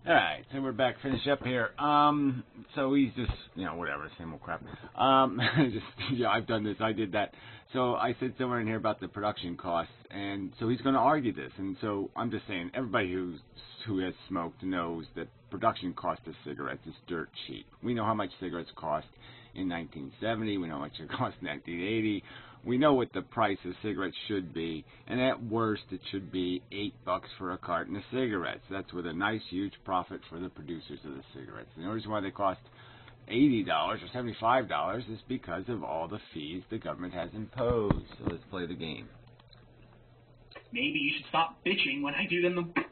Alright, so we're back, finish up here. So he's just, whatever, same old crap. I've done this, I did that. So I said somewhere in here about the production costs, and so he's going to argue this. And so I'm just saying, everybody who has smoked knows that production cost of cigarettes is dirt cheap. We know how much cigarettes cost in 1970, we know how much it cost in 1980. We know what the price of cigarettes should be, and at worst it should be $8 for a carton of cigarettes. That's with a nice huge profit for the producers of the cigarettes. And the reason why they cost $80 or $75 is because of all the fees the government has imposed. So let's play the game. Maybe you should stop bitching when I do them the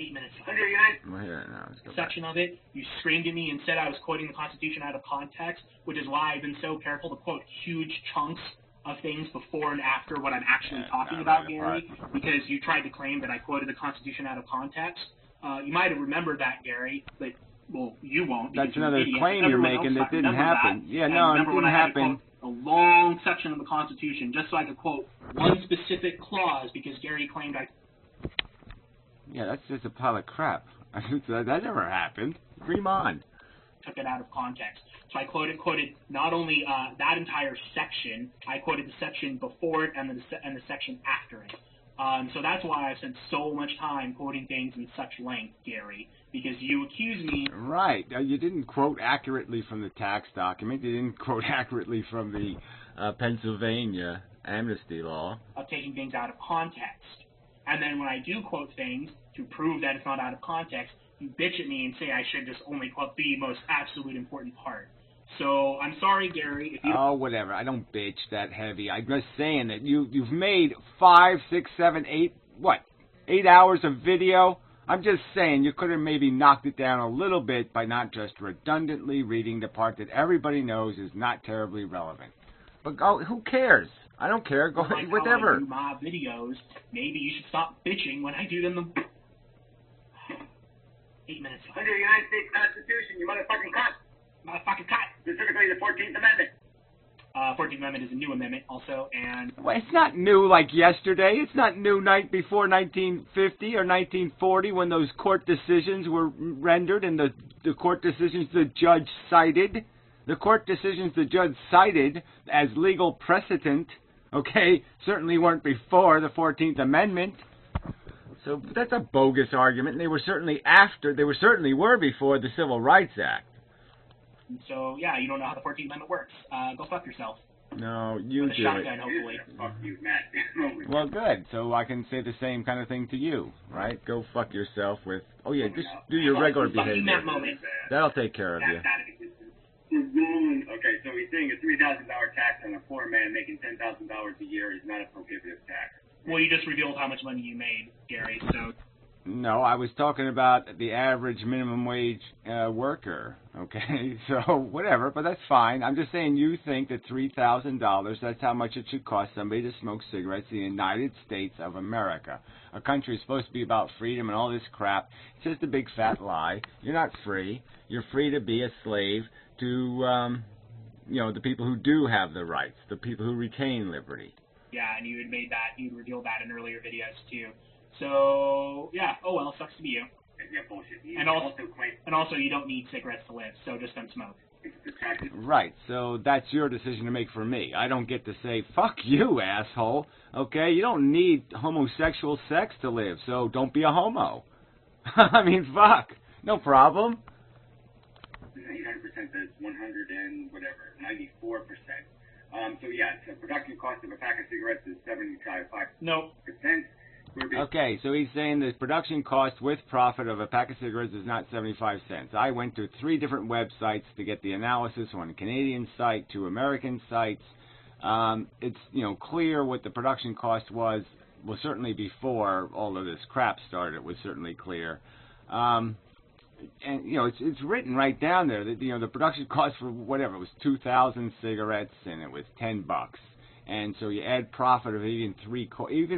8 minutes. We're here now. Let's go section back. of it, you screamed at me and said I was quoting the Constitution out of context, which is why I've been so careful to quote huge chunks of things before and after what I'm actually talking about, Gary, because you tried to claim that I quoted the Constitution out of context. You might have remembered that, Gary, but, well, you won't. That's another claim you're making that didn't happen. That. Yeah, no, it didn't happen. A long section of the Constitution just so I could quote one specific clause because Gary claimed I... Yeah, that's just a pile of crap. That never happened. Dream on. Took it out of context. So I quoted not only that entire section, I quoted the section before it and the section after it. So that's why I've spent so much time quoting things in such length, Gary, because you accuse me... Right. You didn't quote accurately from the tax document. You didn't quote accurately from the Pennsylvania amnesty law. Of taking things out of context. And then when I do quote things to prove that it's not out of context, you bitch at me and say I should just only quote the most absolute important part. So I'm sorry, Gary. If you whatever. I don't bitch that heavy. I'm just saying that you've made 5, 6, 7, 8, 8 hours of video. I'm just saying you could have maybe knocked it down a little bit by not just redundantly reading the part that everybody knows is not terribly relevant. But who cares? I don't care. Go ahead, whatever. How I do my videos, maybe you should stop bitching when I do them the 8 minutes. Under the United States Constitution, you motherfucking cut. Motherfucking cut. Specifically the 14th Amendment. 14th Amendment is a new amendment also, and... Well, it's not new like yesterday. It's not new night before 1950 or 1940 when those court decisions were rendered and the court decisions the judge cited. The court decisions the judge cited as legal precedent, okay, certainly weren't before the 14th Amendment. So that's a bogus argument, and they certainly were before the Civil Rights Act. So, yeah, you don't know how the 14th Amendment works. Go fuck yourself. No, you With a do shotgun, it. hopefully. Fuck you, Matt. Well, good. So I can say the same kind of thing to you, right? Go fuck yourself with, just do your regular behavior. That moment. That'll take care of you. Okay, so he's saying a $3,000 tax on a poor man making $10,000 a year is not a prohibitive tax. Well, you just revealed how much money you made, Gary, so... No, I was talking about the average minimum wage worker, okay? So, whatever, but that's fine. I'm just saying you think that $3,000, that's how much it should cost somebody to smoke cigarettes in the United States of America. A country is supposed to be about freedom and all this crap. It's just a big fat lie. You're not free. You're free to be a slave to, the people who do have the rights, the people who retain liberty. Yeah, and you had revealed that in earlier videos, too. So, yeah, oh well, sucks to be you. Yeah, bullshit. And also, you don't need cigarettes to live, so just don't smoke. Right, so that's your decision to make for me. I don't get to say, fuck you, asshole. Okay, you don't need homosexual sex to live, so don't be a homo. I mean, fuck. No problem. 800% says 100 and whatever, 94%. So yeah, the production cost of a pack of cigarettes is 75%. Nope. Okay, so he's saying the production cost with profit of a pack of cigarettes is not 75 cents. I went to 3 different websites to get the analysis, one Canadian site, 2 American sites. It's, clear what the production cost was. Well, certainly before all of this crap started, it was certainly clear. And, it's written right down there that, the production cost for whatever, it was 2,000 cigarettes and it was $10. And so you add profit of even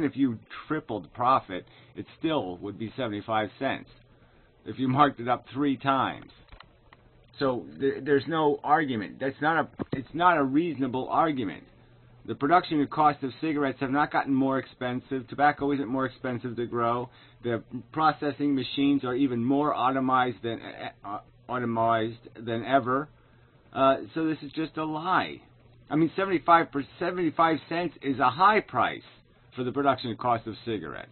if you tripled profit, it still would be 75 cents if you marked it up 3 times. So there's no argument. It's not a reasonable argument. The production and cost of cigarettes have not gotten more expensive. Tobacco isn't more expensive to grow. The processing machines are even more automized than ever. So this is just a lie. I mean, 75 cents is a high price for the production and cost of cigarettes.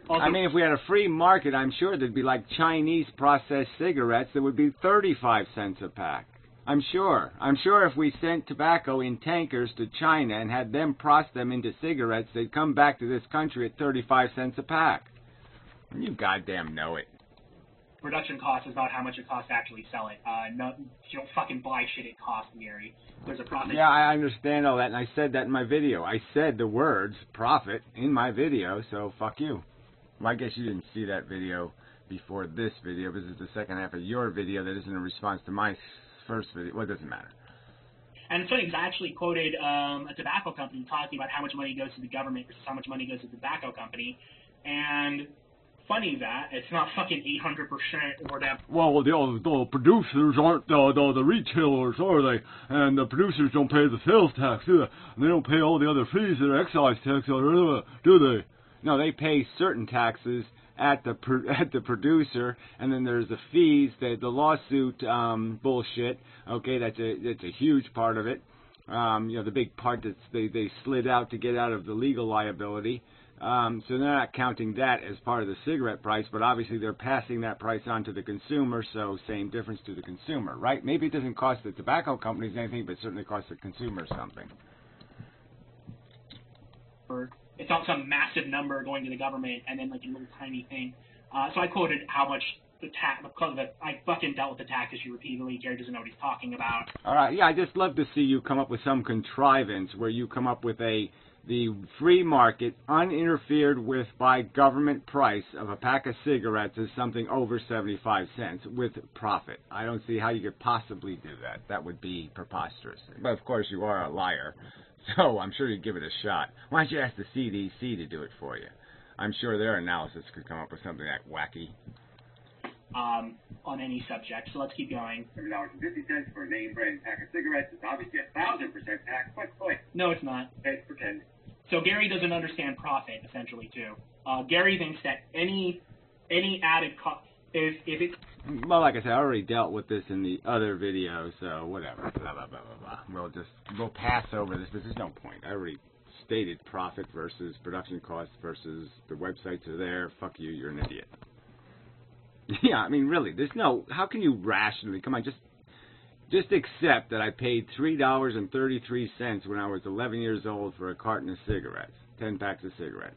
I mean, if we had a free market, I'm sure there'd be like Chinese processed cigarettes that would be 35 cents a pack. I'm sure. I'm sure if we sent tobacco in tankers to China and had them process them into cigarettes, they'd come back to this country at 35 cents a pack. You goddamn know it. Production cost is about how much it costs to actually sell it. No, you don't fucking buy shit it costs, Gary. There's a profit. Yeah, I understand all that, and I said that in my video. I said the words profit in my video, so fuck you. Well, I guess you didn't see that video before this video, because it's the second half of your video that isn't a response to my first video. Well, it doesn't matter. And it's funny because I actually quoted a tobacco company talking about how much money goes to the government versus how much money goes to the tobacco company. And funny that it's not fucking 800% or whatever. Well, the producers aren't the retailers, are they? And the producers don't pay the sales tax, do they? And they don't pay all the other fees that are excise tax, do they? No, they pay certain taxes at the producer, and then there's the fees, the lawsuit bullshit. Okay, that's a huge part of it. You know, the big part that they slid out to get out of the legal liability. So they're not counting that as part of the cigarette price, but obviously they're passing that price on to the consumer, so same difference to the consumer, right? Maybe it doesn't cost the tobacco companies anything, but it certainly costs the consumer something. It's not some massive number going to the government and then like a little tiny thing. So I quoted how much the tax, because I fucking dealt with the tax issue repeatedly. Gary doesn't know what he's talking about. All right, yeah, I just love to see you come up with some contrivance where you come up with the free market, uninterfered with by government price of a pack of cigarettes is something over 75 cents with profit. I don't see how you could possibly do that. That would be preposterous. But of course you are a liar, so I'm sure you'd give it a shot. Why don't you ask the CDC to do it for you? I'm sure their analysis could come up with something that wacky. On any subject, so let's keep going. $7.50 for a name brand pack of cigarettes is obviously 1,000% tax. What's the point? No, it's not. Let's pretend. So Gary doesn't understand profit, essentially, too. Gary thinks that any added cost, if it's... Well, like I said, I already dealt with this in the other video, so whatever. Blah, blah, blah, blah, blah. We'll pass over this, but there's no point. I already stated profit versus production costs versus the websites are there. Fuck you, you're an idiot. Yeah, I mean, really, there's no... How can you rationally... Come on, just accept that I paid $3.33 when I was 11 years old for a carton of cigarettes, 10 packs of cigarettes.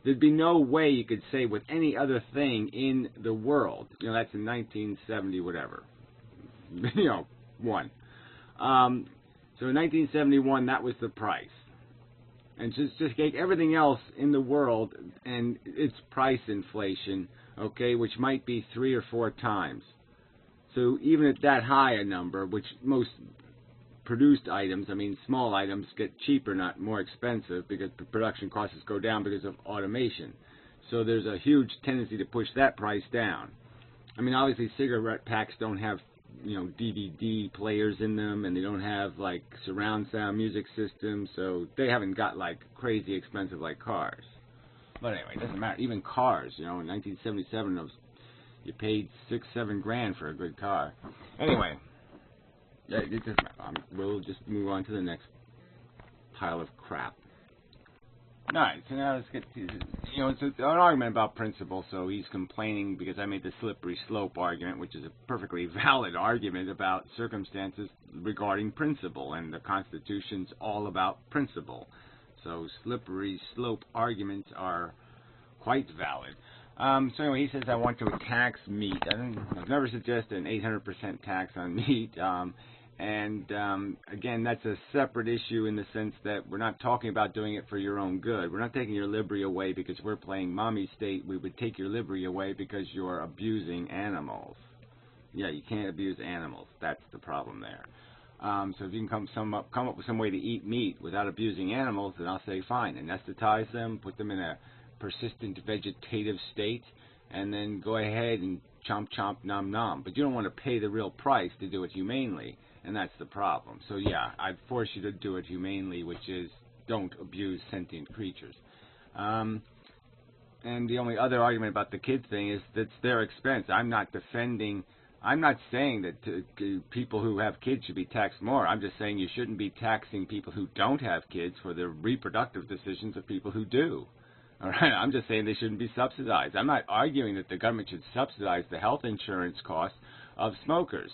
There'd be no way you could say with any other thing in the world, you know, that's in 1970, whatever, you know, one. So in 1971, that was the price. And just take everything else in the world and its price inflation, okay, which might be 3 or 4 times. So even at that high a number, which most produced items, I mean small items, get cheaper, not more expensive, because the production costs go down because of automation. So there's a huge tendency to push that price down. I mean, obviously cigarette packs don't have, you know, DVD players in them, and they don't have like surround sound music systems, so they haven't got like crazy expensive like cars. But anyway, it doesn't matter. Even cars, you know, in 1977, those you paid $6-7 grand for a good car. Anyway, it doesn't matter. We'll just move on to the next pile of crap. All right, so now let's get to, you know, it's an argument about principle, so he's complaining because I made the slippery slope argument, which is a perfectly valid argument about circumstances regarding principle, and the Constitution's all about principle. So slippery slope arguments are quite valid. So anyway, he says, I want to tax meat. I've never suggested an 800% tax on meat. Again, that's a separate issue in the sense that we're not talking about doing it for your own good. We're not taking your liberty away because we're playing mommy state. We would take your liberty away because you're abusing animals. Yeah, you can't abuse animals. That's the problem there. So if you can come up with some way to eat meat without abusing animals, then I'll say fine. Anesthetize them, put them in a persistent vegetative state, and then go ahead and chomp chomp nom nom. But you don't want to pay the real price to do it humanely. and that's the problem. So yeah, I'd force you to do it humanely, which is don't abuse sentient creatures. And the only other argument about the kid thing is that's their expense. I'm not saying that people who have kids should be taxed more. I'm just saying you shouldn't be taxing people who don't have kids for the reproductive decisions of people who do. All right, I'm just saying they shouldn't be subsidized. I'm not arguing that the government should subsidize the health insurance costs of smokers,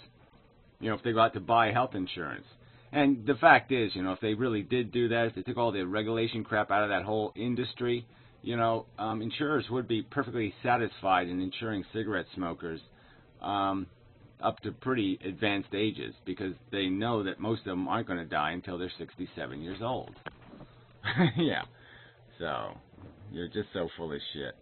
if they go out to buy health insurance. And the fact is, if they really did do that, if they took all the regulation crap out of that whole industry, insurers would be perfectly satisfied in insuring cigarette smokers up to pretty advanced ages, because they know that most of them aren't going to die until they're 67 years old. Yeah. So, you're just so full of shit.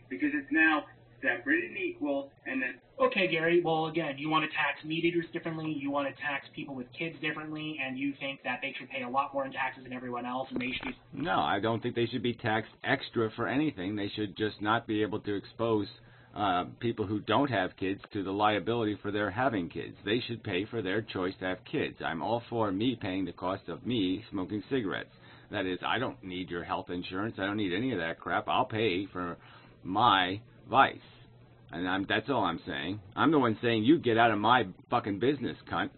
Because it's now separate and equal, and then... Okay, Gary, well, again, you want to tax meat eaters differently, you want to tax people with kids differently, and you think that they should pay a lot more in taxes than everyone else, and they should be... No, I don't think they should be taxed extra for anything. They should just not be able to expose people who don't have kids to the liability for their having kids. They should pay for their choice to have kids. I'm all for me paying the cost of me smoking cigarettes. That is, I don't need your health insurance. I don't need any of that crap. I'll pay for my vice. And that's all I'm saying. I'm the one saying you get out of my fucking business, cunt.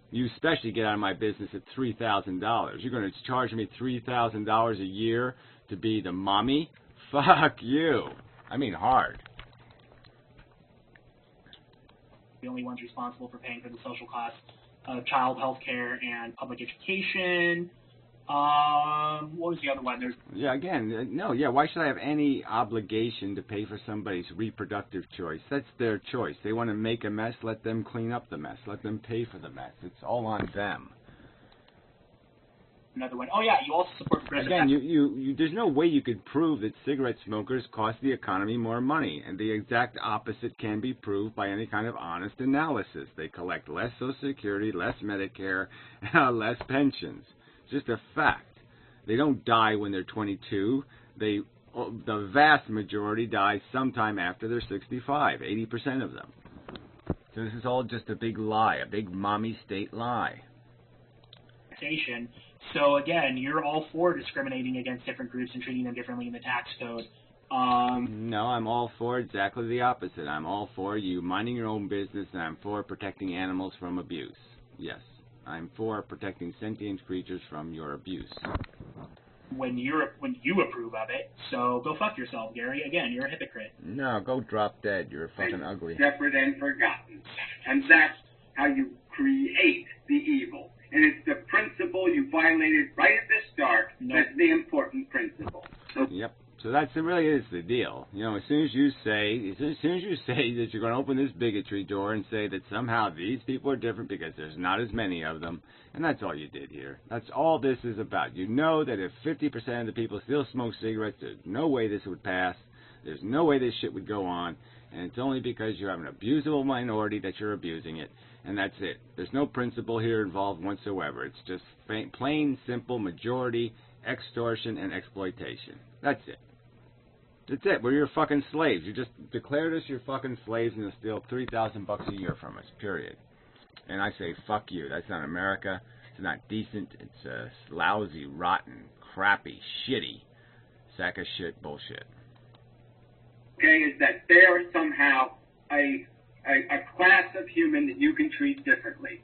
You especially get out of my business at $3,000. You're going to charge me $3,000 a year to be the mommy? Fuck you. I mean hard. The only ones responsible for paying for the social costs of child health care and public education. What was the other one? Why should I have any obligation to pay for somebody's reproductive choice? That's their choice. They want to make a mess, let them clean up the mess. Let them pay for the mess. It's all on them. Another one. Oh, yeah, you also support progressive... Again, there's no way you could prove that cigarette smokers cost the economy more money, and the exact opposite can be proved by any kind of honest analysis. They collect less Social Security, less Medicare, less pensions. Just a fact. They don't die when they're 22. The vast majority die sometime after they're 65, 80% of them. So this is all just a big lie, a big mommy state lie. So again, you're all for discriminating against different groups and treating them differently in the tax code. No, I'm all for exactly the opposite. I'm all for you minding your own business, and I'm for protecting animals from abuse. Yes. I'm for protecting sentient creatures from your abuse. When you approve of it, so go fuck yourself, Gary. Again, you're a hypocrite. No, go drop dead. You're fucking ugly. Separate and forgotten. And that's how you create the evil. And it's the principle you violated right at the start. Nope. That's the important principle. Yep. So that's really is the deal. As soon as you say that you're going to open this bigotry door and say that somehow these people are different because there's not as many of them, and that's all you did here. That's all this is about. You know that if 50% of the people still smoke cigarettes, there's no way this would pass. There's no way this shit would go on, and it's only because you have an abusable minority that you're abusing it, and that's it. There's no principle here involved whatsoever. It's just plain, simple majority extortion and exploitation. That's it. That's it. We're your fucking slaves. You just declared us your fucking slaves and you'll steal $3,000 a year from us, period. And I say, fuck you. That's not America. It's not decent. It's a lousy, rotten, crappy, shitty sack of shit bullshit. Okay, is that there is somehow a class of human that you can treat differently.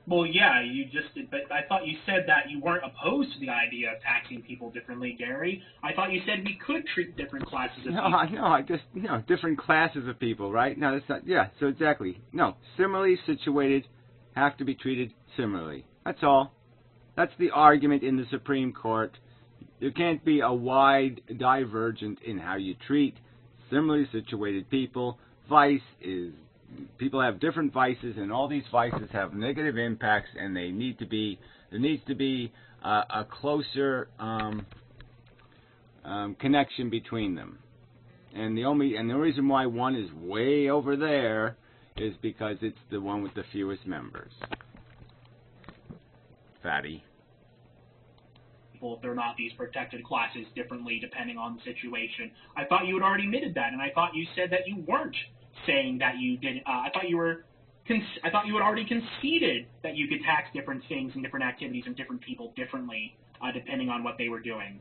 Well, yeah, you just did, but I thought you said that you weren't opposed to the idea of taxing people differently, Gary. I thought you said we could treat different classes of people. I just, different classes of people, right? No, that's not, yeah, so exactly. No, similarly situated have to be treated similarly. That's all. That's the argument in the Supreme Court. There can't be a wide divergence in how you treat similarly situated people. Vice is... People have different vices, and all these vices have negative impacts, and there needs to be a closer connection between them. And the reason why one is way over there is because it's the one with the fewest members. Fatty. If they're not these protected classes differently depending on the situation. I thought you had already admitted that, and I thought you said that you weren't saying that you did. I thought you were I thought you had already conceded that you could tax different things and different activities and different people differently, depending on what they were doing.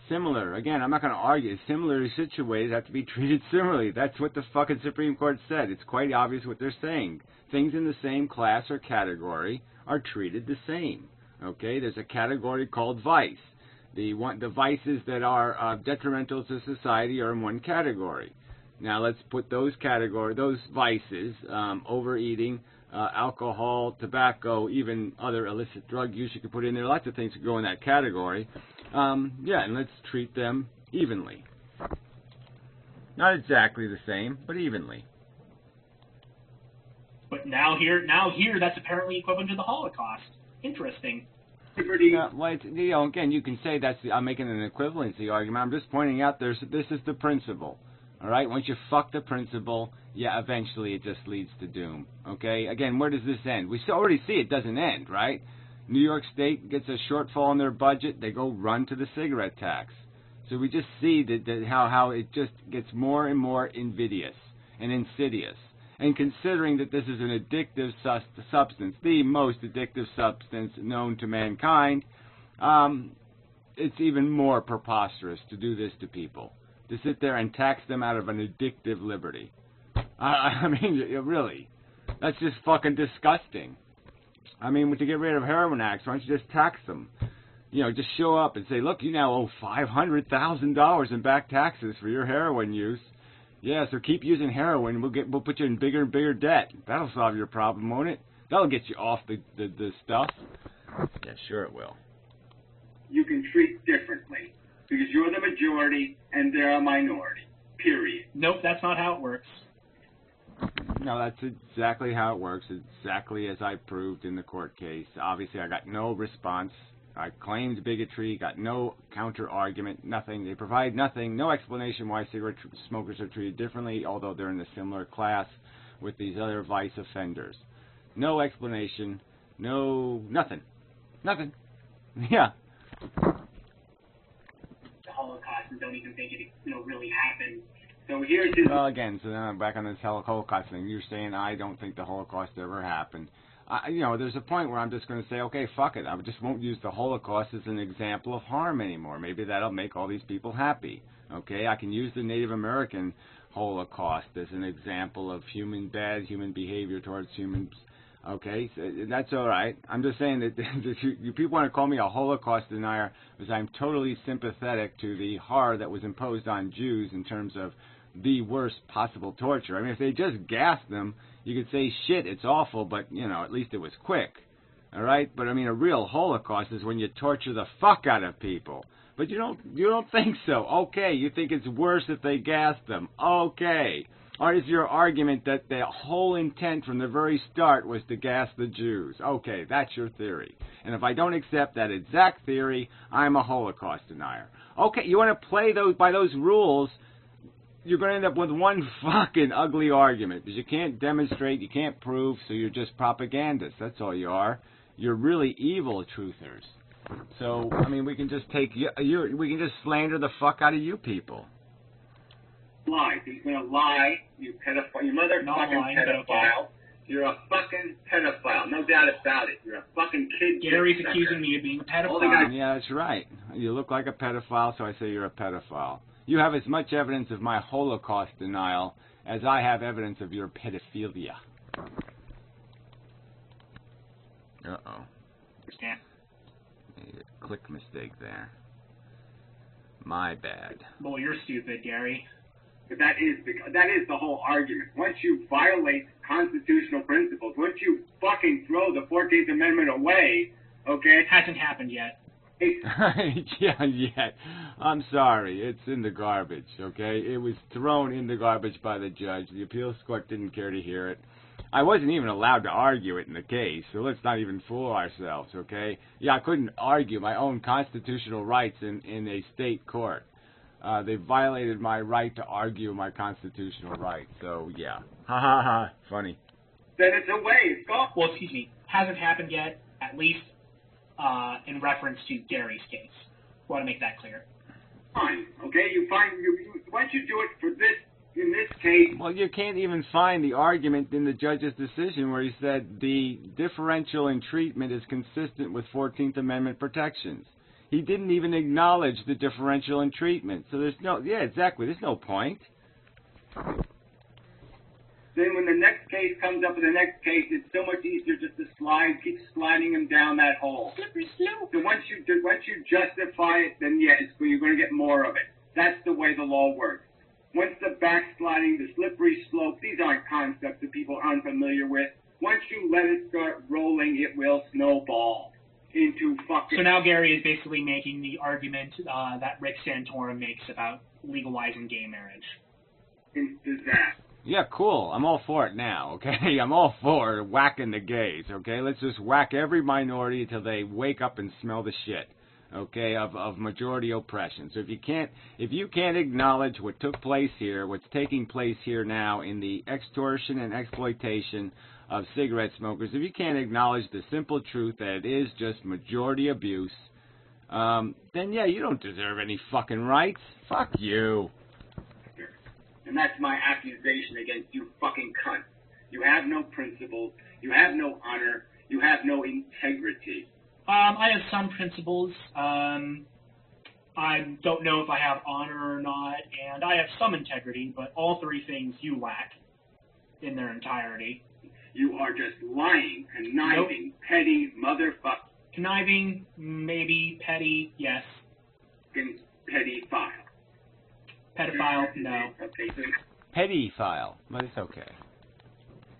Similar. Again, I'm not going to argue. Similarly situated have to be treated similarly. That's what the fucking Supreme Court said. It's quite obvious what they're saying. Things in the same class or category are treated the same. Okay? There's a category called vice. The vices that are detrimental to society are in one category. Now let's put those vices, overeating, alcohol, tobacco, even other illicit drug use you could put in there. Lots of things could go in that category. And let's treat them evenly. Not exactly the same, but evenly. But now here, that's apparently equivalent to the Holocaust. Interesting. Again, you can say I'm making an equivalency argument. I'm just pointing out this is the principle. All right? Once you fuck the principle, eventually it just leads to doom. Okay? Again, where does this end? We already see it doesn't end, right? New York State gets a shortfall in their budget, they go run to the cigarette tax. So we just see that how it just gets more and more invidious and insidious. And considering that this is an addictive substance, the most addictive substance known to mankind, it's even more preposterous to do this to people. To sit there and tax them out of an addictive liberty. I mean, really. That's just fucking disgusting. I mean, to get rid of heroin addicts, why don't you just tax them? Just show up and say, look, you now owe $500,000 in back taxes for your heroin use. Yeah, so keep using heroin. We'll put you in bigger and bigger debt. That'll solve your problem, won't it? That'll get you off the stuff. Yeah, sure it will. You can treat differently because you're the majority and they're a minority. Period. Nope, that's not how it works. No, that's exactly how it works, exactly as I proved in the court case. Obviously, I got no response. I claimed bigotry, got no counter-argument, nothing. They provide nothing, no explanation why cigarette smokers are treated differently, although they're in a similar class with these other vice offenders. No explanation, nothing. Nothing. Yeah. The Holocaust and don't even think it really happened. So here's his... Well, again, so then I'm back on this Holocaust thing. You're saying I don't think the Holocaust ever happened. There's a point where I'm just going to say, okay, fuck it. I just won't use the Holocaust as an example of harm anymore. Maybe that'll make all these people happy. Okay, I can use the Native American Holocaust as an example of bad human behavior towards humans. Okay, so that's all right. I'm just saying that you people want to call me a Holocaust denier because I'm totally sympathetic to the horror that was imposed on Jews in terms of the worst possible torture. I mean, if they just gassed them, you could say, shit, it's awful, but, at least it was quick. All right? But, I mean, a real Holocaust is when you torture the fuck out of people. But you don't think so. Okay, you think it's worse if they gassed them. Okay. Or is your argument that the whole intent from the very start was to gas the Jews? Okay, that's your theory. And if I don't accept that exact theory, I'm a Holocaust denier. Okay, you want to play by those rules, you're going to end up with one fucking ugly argument because you can't demonstrate, you can't prove, so you're just propagandists. That's all you are. You're really evil truthers. So, I mean, we can just we can just slander the fuck out of you people. Lie. He's going to lie. You pedophile. Your mother fucking pedophile. You're a fucking pedophile. No doubt about it. You're a fucking kid. Gary's accusing me of being a pedophile. Yeah, that's right. You look like a pedophile, so I say you're a pedophile. You have as much evidence of my Holocaust denial as I have evidence of your pedophilia. Uh-oh. Yeah. A click mistake there. My bad. Well, you're stupid, Gary. But that is the whole argument. Once you violate constitutional principles, once you fucking throw the 14th Amendment away, okay? It hasn't happened yet. Yeah, yet. I'm sorry. It's in the garbage, okay? It was thrown in the garbage by the judge. The appeals court didn't care to hear it. I wasn't even allowed to argue it in the case, so let's not even fool ourselves, okay? Yeah, I couldn't argue my own constitutional rights in a state court. They violated my right to argue my constitutional rights, so yeah. Ha ha ha. Funny. Then it's away. It's gone. Well, excuse me. Hasn't happened yet, at least in reference to Gary's case. I want to make that clear. Fine. Okay. You once you do it for this in this case. Well, you can't even find the argument in the judge's decision where he said the differential in treatment is consistent with 14th Amendment protections. He didn't even acknowledge the differential in treatment. So there's no, yeah, exactly, there's no point. Then when the next case comes up in the next case, it's so much easier just to keep sliding him down that hole. Slippery slope. So once you justify it, then yes, you're going to get more of it. That's the way the law works. Once the backsliding, the slippery slope, these aren't concepts that people aren't familiar with. Once you let it start rolling, it will snowball into fucking... So now Gary is basically making the argument that Rick Santorum makes about legalizing gay marriage. Is that? Yeah, cool. I'm all for it now, okay? I'm all for whacking the gays, okay? Let's just whack every minority until they wake up and smell the shit, okay, of majority oppression. So if you can't acknowledge what took place here, what's taking place here now in the extortion and exploitation of cigarette smokers, if you can't acknowledge the simple truth that it is just majority abuse, then yeah, you don't deserve any fucking rights. Fuck you. And that's my accusation against you fucking cunt. You have no principles, you have no honor, you have no integrity. I have some principles. I don't know if I have honor or not, and I have some integrity, but all three things you lack in their entirety. You are just lying, conniving, petty motherfucker. Conniving, maybe. Petty, yes. Petty-file. Pedophile, no. Petty file, but it's okay.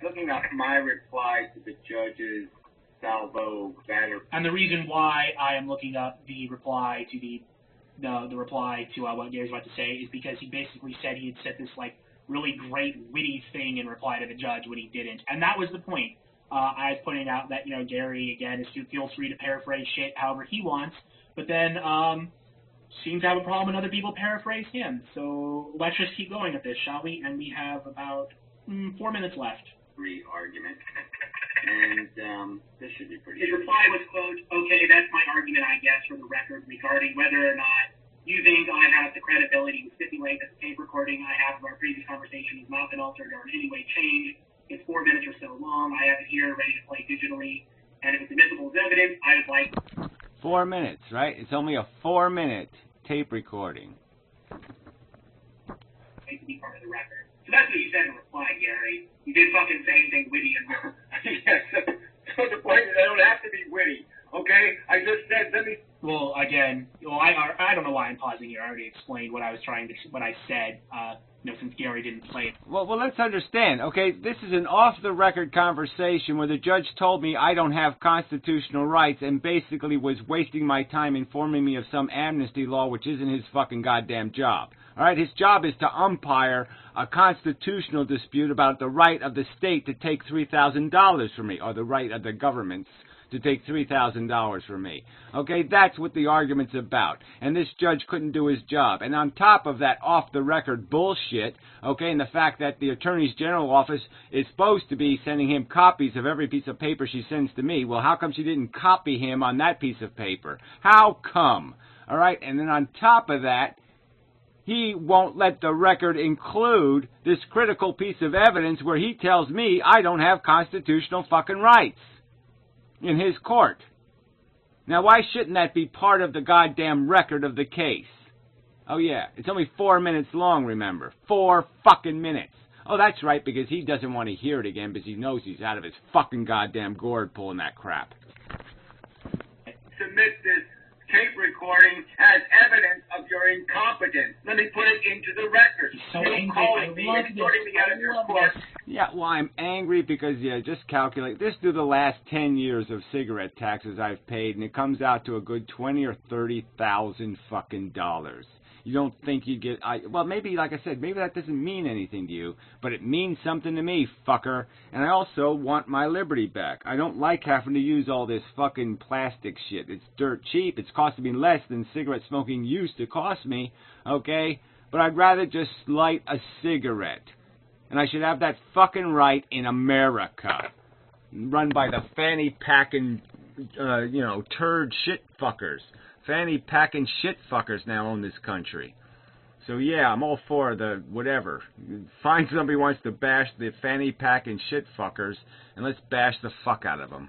Looking up my reply to the judge's salvo batter. And the reason why I am looking up the reply to what Gary's about to say is because he basically said he had said this like really great witty thing in reply to the judge when he didn't, and that was the point. I was pointing out that Gary again feels free to paraphrase shit however he wants, but then seems to have a problem when other people paraphrase him. So let's just keep going at this, shall we? And we have about 4 minutes left. Argument. And this should be pretty. His reply was, quote, "Okay, that's my argument, I guess, for the record regarding whether or not you think I have the credibility to stipulate that the tape recording I have of our previous conversation has not been altered or in any way changed. It's 4 minutes or so long. I have it here ready to play digitally. And if it's admissible as evidence, I would like..." 4 minutes, right? It's only a 4-minute tape recording. To be part of the record. So that's what you said in reply, Gary. You didn't fucking say anything witty and yes. So the point is, I don't have to be witty, okay? I just said, let me... Well, again, I don't know why I'm pausing here. I already explained what I said, since Gary didn't play it. Well, let's understand, okay? This is an off-the-record conversation where the judge told me I don't have constitutional rights and basically was wasting my time informing me of some amnesty law which isn't his fucking goddamn job. All right, his job is to umpire a constitutional dispute about the right of the state to take $3,000 from me, or the right of the governments to take $3,000 from me. Okay, that's what the argument's about. And this judge couldn't do his job. And on top of that off-the-record bullshit, okay, and the fact that the Attorney General's office is supposed to be sending him copies of every piece of paper she sends to me, well, how come she didn't copy him on that piece of paper? How come? All right, and then on top of that, he won't let the record include this critical piece of evidence where he tells me I don't have constitutional fucking rights in his court. Now, why shouldn't that be part of the goddamn record of the case? Oh, yeah, it's only 4 minutes long, remember. 4 fucking minutes. Oh, that's right, because he doesn't want to hear it again because he knows he's out of his fucking goddamn gourd pulling that crap. Submit this tape recording as evidence of your incompetence. Let me put it into the record. So You're calling me, extorting me out of your court. Yeah, well, I'm angry because, just calculate. This through the last 10 years of cigarette taxes I've paid, and it comes out to a good $20,000 or $30,000 fucking dollars. You don't think you'd get... well, maybe, like I said, maybe that doesn't mean anything to you, but it means something to me, fucker. And I also want my liberty back. I don't like having to use all this fucking plastic shit. It's dirt cheap. It's costing me less than cigarette smoking used to cost me, okay? But I'd rather just light a cigarette. And I should have that fucking right in America. Run by the fanny-packing, turd shit fuckers. Fanny-packing shit fuckers now own this country. So yeah, I'm all for the whatever. Find somebody who wants to bash the fanny pack and shit fuckers, and let's bash the fuck out of them.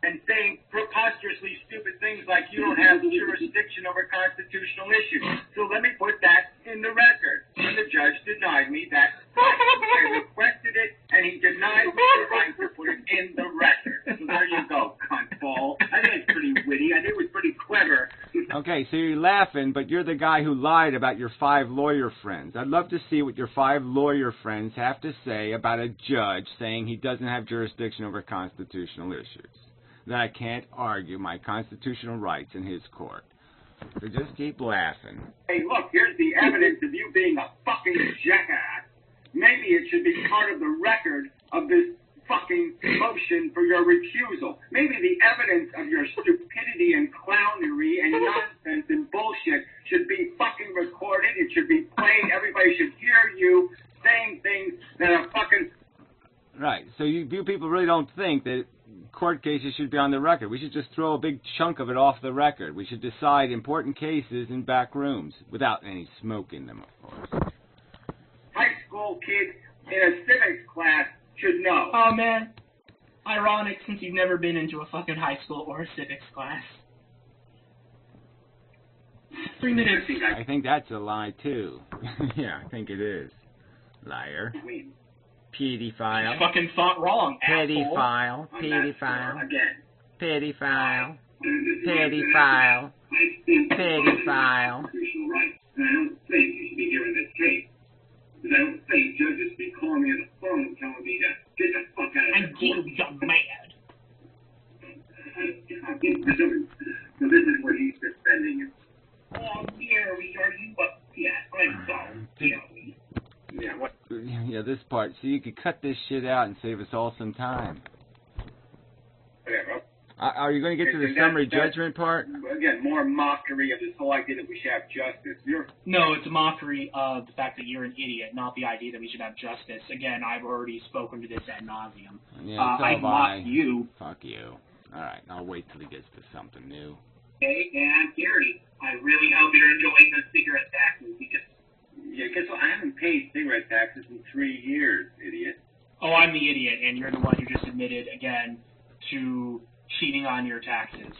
And saying preposterously stupid things like you don't have jurisdiction over constitutional issues. So let me put that in the record. And the judge denied me that. I requested it, and he denied me the right to put it in the record. So there you go, cuntball. I think it's pretty witty. I think it was pretty clever. Okay, so you're laughing, but you're the guy who lied about your 5 lawyer friends. I'd love to see what your 5 lawyer friends have to say about a judge saying he doesn't have jurisdiction over constitutional issues. That I can't argue my constitutional rights in his court. So just keep laughing. Hey, look, here's the evidence of you being a fucking jackass. Maybe it should be part of the record of this fucking motion for your recusal. Maybe the evidence of your stupidity and clownery and nonsense and bullshit should be fucking recorded. It should be played. Everybody should hear you saying things that are fucking... Right, so you people really don't think that court cases should be on the record. We should just throw a big chunk of it off the record. We should decide important cases in back rooms without any smoke in them, of course. High school kids in a civics class should know. Oh, man. Ironic, since you've never been into a fucking high school or a civics class. 3 minutes. I think that's a lie, too. Yeah, I think it is. Liar. Pedophile. You fucking thought wrong, Pedophile. asshole. Pedophile. Again. Pedophile. Pedophile. Pedophile. Constitutional rights. And I don't think you should be hearing this case. Because I don't think judges should be calling me on the phone and telling me to get the fuck out of And you, young man. So this is what he's defending you. Oh, Gary, are you a... Yeah, I'm sorry, Gary. Yeah, what? Yeah, this part. So you could cut this shit out and save us all some time. Whatever. Are you going to get to the summary judgment part? Again, more mockery of this whole idea that we should have justice. No, it's a mockery of the fact that you're an idiot, not the idea that we should have justice. Again, I've already spoken to this ad nauseum. Yeah, so I have I. mocked you. Fuck you. All right, I'll wait till he gets to something new. Hey, and Gary, I really hope you're enjoying those cigarette taxes because... Yeah, guess what? I haven't paid cigarette taxes in 3 years, idiot. Oh, I'm the idiot, and you're the one who just admitted, again, to cheating on your taxes.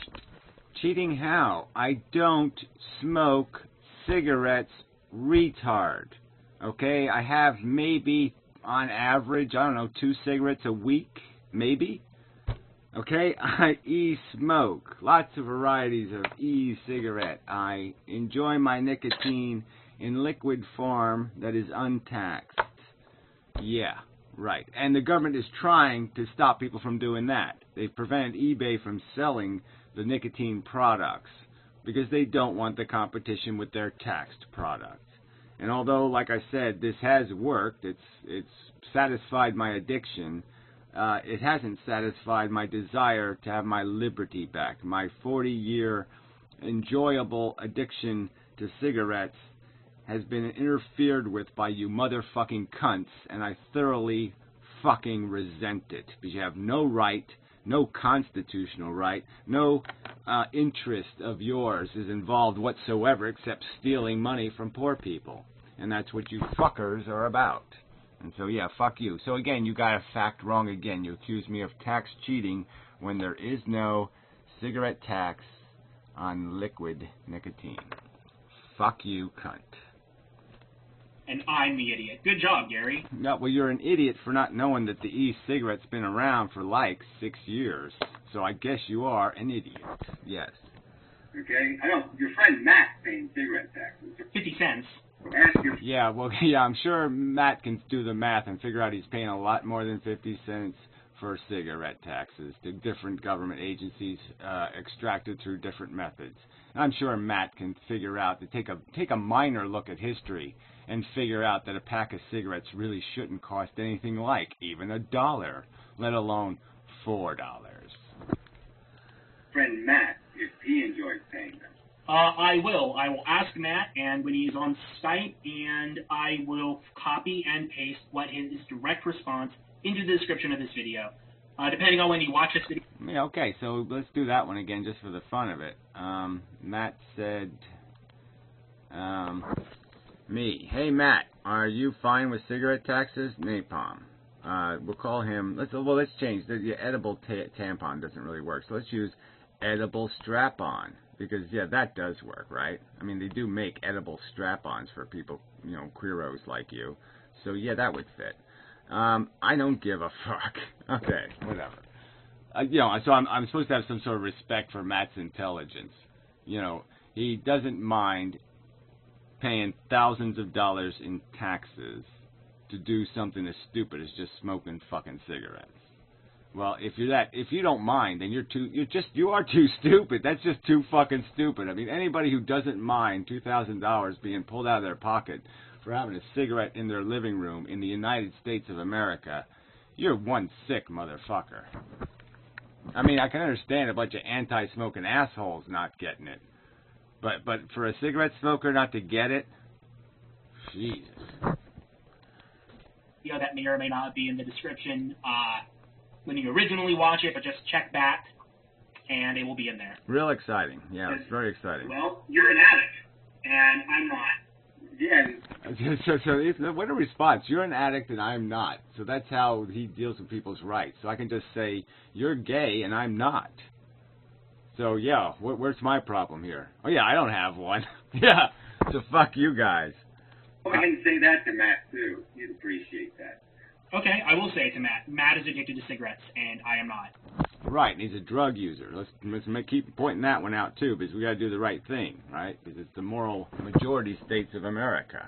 Cheating how? I don't smoke cigarettes, retard. Okay? I have maybe, on average, I don't know, 2 cigarettes a week, maybe. Okay? I e-smoke. Lots of varieties of e-cigarette. I enjoy my nicotine in liquid form that is untaxed. Yeah, right. And the government is trying to stop people from doing that. They've prevented eBay from selling the nicotine products because they don't want the competition with their taxed products. And although, like I said, this has worked, it's satisfied my addiction, it hasn't satisfied my desire to have my liberty back. My 40-year enjoyable addiction to cigarettes has been interfered with by you motherfucking cunts, and I thoroughly fucking resent it. Because you have no right, no constitutional right, no interest of yours is involved whatsoever except stealing money from poor people. And that's what you fuckers are about. And so, yeah, fuck you. So, again, you got a fact wrong again. You accuse me of tax cheating when there is no cigarette tax on liquid nicotine. Fuck you, cunt. And I'm the idiot. Good job, Gary. No, well, you're an idiot for not knowing that the e-cigarette's been around for like 6 years. So I guess you are an idiot. Yes. Okay? I know your friend Matt's paying cigarette taxes. 50 cents. Ask your... Yeah, well, yeah, I'm sure Matt can do the math and figure out he's paying a lot more than 50 cents for cigarette taxes to different government agencies extracted through different methods. And I'm sure Matt can figure out to take a minor look at history and figure out that a pack of cigarettes really shouldn't cost anything like even $1, let alone $4. Friend Matt, if he enjoys paying them. I will. I will ask Matt, and when he's on Skype, and I will copy and paste what his direct response into the description of this video. Depending on when you watch this video. Yeah, okay, so let's do that one again just for the fun of it. Matt said, Me. Hey, Matt, are you fine with cigarette taxes? Napalm. We'll call him, let's change. The edible tampon doesn't really work, so let's use edible strap-on. Because, yeah, that does work, right? I mean, they do make edible strap-ons for people, you know, queeros like you. So, yeah, that would fit. I don't give a fuck. Okay, whatever. You know, so I'm supposed to have some sort of respect for Matt's intelligence. You know, he doesn't mind paying thousands of dollars in taxes to do something as stupid as just smoking fucking cigarettes. Well, if you don't mind, then you are too stupid. That's just too fucking stupid. I mean, anybody who doesn't mind $2,000 being pulled out of their pocket for having a cigarette in their living room in the United States of America, you're one sick motherfucker. I mean, I can understand a bunch of anti-smoking assholes not getting it. But for a cigarette smoker not to get it, Jesus. Video that may or may not be in the description when you originally watch it, but just check back, and it will be in there. Real exciting. Yeah, it's very exciting. Well, you're an addict, and I'm not. Yeah. So what a response. You're an addict and I'm not. So that's how he deals with people's rights. So I can just say, you're gay and I'm not. So, yeah, where's my problem here? Oh, yeah, I don't have one. Yeah, so fuck you guys. Go ahead and say that to Matt, too. He'd appreciate that. Okay, I will say it to Matt. Matt is addicted to cigarettes, and I am not. Right, and he's a drug user. Let's keep pointing that one out, too, because we got to do the right thing, right? Because it's the moral majority states of America.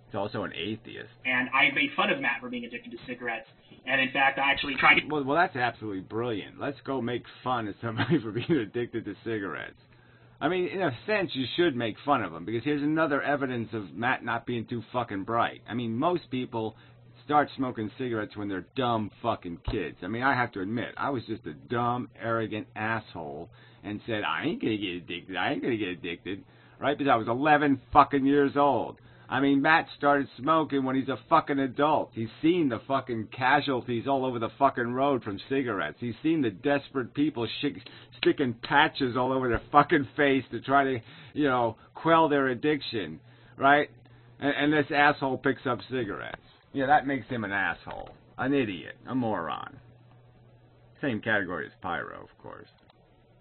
He's also an atheist. And I made fun of Matt for being addicted to cigarettes. And, in fact, I actually tried to... Well, that's absolutely brilliant. Let's go make fun of somebody for being addicted to cigarettes. I mean, in a sense, you should make fun of him, because here's another evidence of Matt not being too fucking bright. I mean, most people start smoking cigarettes when they're dumb fucking kids. I mean, I have to admit, I was just a dumb, arrogant asshole and said, I ain't gonna get addicted, right? Because I was 11 fucking years old. I mean, Matt started smoking when he's a fucking adult. He's seen the fucking casualties all over the fucking road from cigarettes. He's seen the desperate people sticking patches all over their fucking face to try to, you know, quell their addiction, right? And this asshole picks up cigarettes. Yeah, that makes him an asshole, an idiot, a moron. Same category as Pyro, of course.